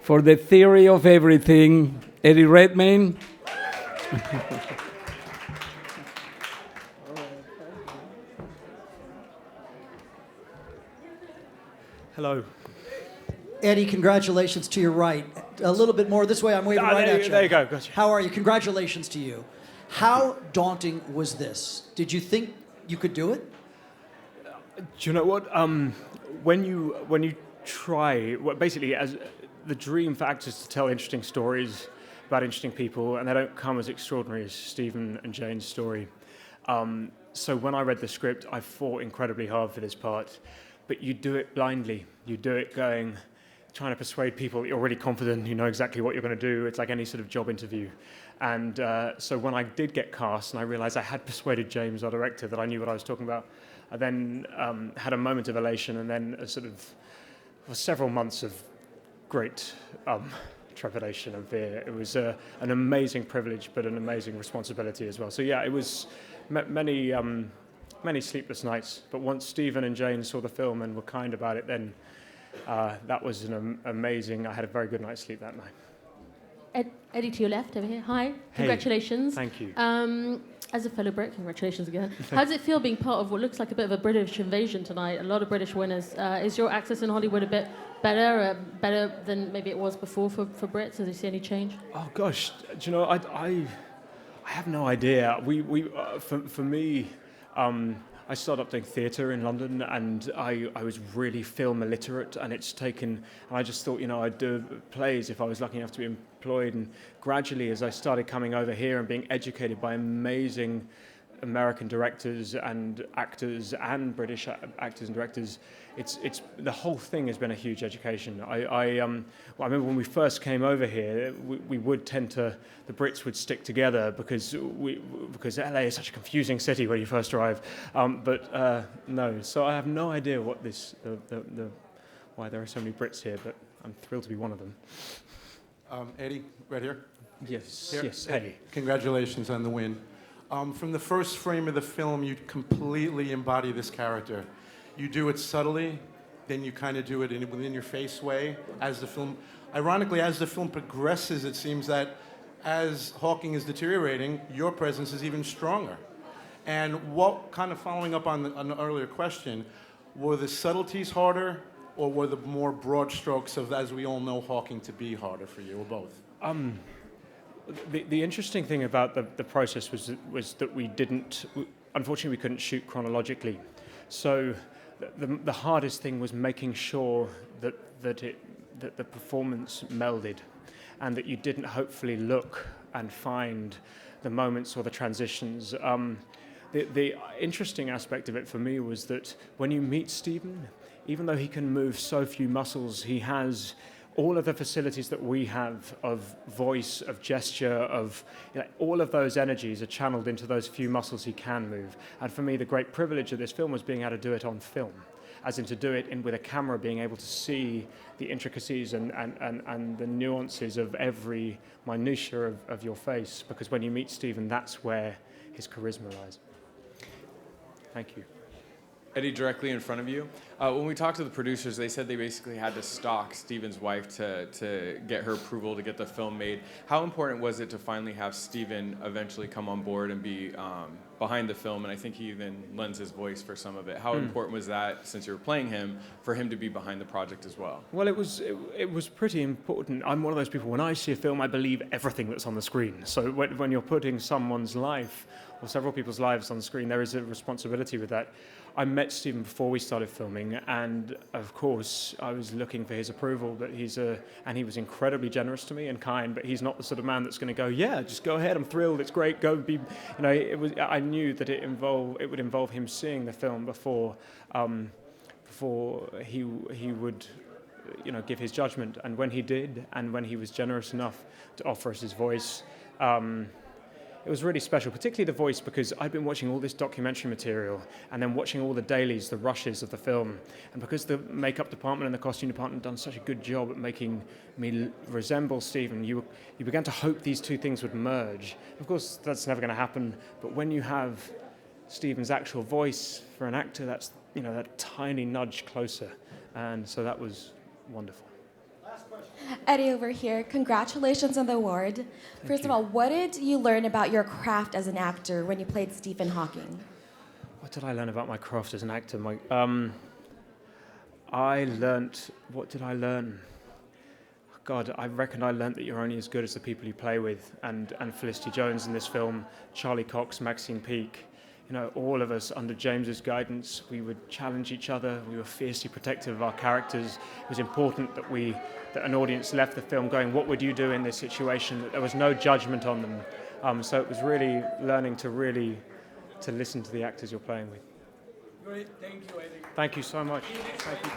for the theory of everything, Eddie Redmayne. Hello. Eddie, congratulations to your right. A little bit more this way. I'm waving right at you. There you go. Gotcha. How are you? Congratulations to you. How daunting was this? Did you think you could do it? Do you know what? When you try, well, basically, as the dream for actors is to tell interesting stories about interesting people, and they don't come as extraordinary as Stephen and Jane's story. So when I read the script, I fought incredibly hard for this part. But you do it blindly. You do it trying to persuade people that you're already confident, you know exactly what you're going to do. It's like any sort of job interview. And so when I did get cast and I realized I had persuaded James, our director, that I knew what I was talking about, I then had a moment of elation and then several months of great trepidation and fear. It was an amazing privilege, but an amazing responsibility as well. So yeah, it was many sleepless nights, but once Stephen and Jane saw the film and were kind about it, then that was amazing. I had a very good night's sleep that night. Eddie, to your left over here. Hi, congratulations. Hey, thank you. As a fellow Brit, congratulations again. How does it feel being part of what looks like a bit of a British invasion tonight? A lot of British winners. Is your access in Hollywood a bit better than maybe it was before for Brits? Does you see any change? Oh gosh, do you know, I have no idea. For me, I started up doing theatre in London, and I was really film illiterate, and I just thought, I'd do plays if I was lucky enough to be employed, and gradually as I started coming over here and being educated by amazing American directors and actors and British actors and directors, it's the whole thing has been a huge education. I remember when we first came over here, we would tend to, the Brits would stick together because LA is such a confusing city when you first arrive. No, so I have no idea what why there are so many Brits here, but I'm thrilled to be one of them. Eddie, right here. Yes, Here. yes. Hey. Congratulations on the win. From the first frame of the film, you completely embody this character. You do it subtly, then you kind of do it within your face way. Ironically, as the film progresses, it seems that as Hawking is deteriorating, your presence is even stronger. And what, kind of following up on an earlier question, were the subtleties harder, or were the more broad strokes of, as we all know, Hawking to be harder for you, or both? The interesting thing about the process was that unfortunately we couldn't shoot chronologically. So the hardest thing was making sure that the performance melded, and that you didn't hopefully look and find the moments or the transitions. The interesting aspect of it for me was that when you meet Stephen, even though he can move so few muscles, he has all of the facilities that we have of voice, of gesture, all of those energies are channeled into those few muscles he can move. And for me, the great privilege of this film was being able to do it on film, as in to do it with a camera, being able to see the intricacies and the nuances of every minutiae of your face, because when you meet Stephen, that's where his charisma lies. Thank you. Eddie, directly in front of you. When we talked to the producers, they said they basically had to stalk Stephen's wife to get her approval to get the film made. How important was it to finally have Stephen eventually come on board and be behind the film? And I think he even lends his voice for some of it. How important was that, since you were playing him, for him to be behind the project as well? Well, it was pretty important. I'm one of those people, when I see a film, I believe everything that's on the screen. So when you're putting someone's life or several people's lives on the screen, there is a responsibility with that. I met Stephen before we started filming, and of course I was looking for his approval, but and he was incredibly generous to me and kind, but he's not the sort of man that's going to go, yeah, just go ahead, I'm thrilled, it's great, go be, I knew that it would involve him seeing the film before he would give his judgment. And when he did, and when he was generous enough to offer us his voice, it was really special, particularly the voice, because I'd been watching all this documentary material and then watching all the dailies, the rushes of the film. And because the makeup department and the costume department had done such a good job at making me resemble Stephen, you began to hope these two things would merge. Of course, that's never going to happen. But when you have Stephen's actual voice for an actor, that's that tiny nudge closer. And so that was wonderful. Last question. Eddie over here. Congratulations on the award. First of all, what did you learn about your craft as an actor when you played Stephen Hawking? What did I learn about my craft as an actor? What did I learn? God, I reckon I learned that you're only as good as the people you play with. And Felicity Jones in this film, Charlie Cox, Maxine Peake, you know, all of us under James's guidance, we would challenge each other. We were fiercely protective of our characters. It was important that an audience left the film going, what would you do in this situation? That there was no judgment on them. So it was really learning to listen to the actors you're playing with. Great, thank you, Eddie. Thank you so much. Thank you.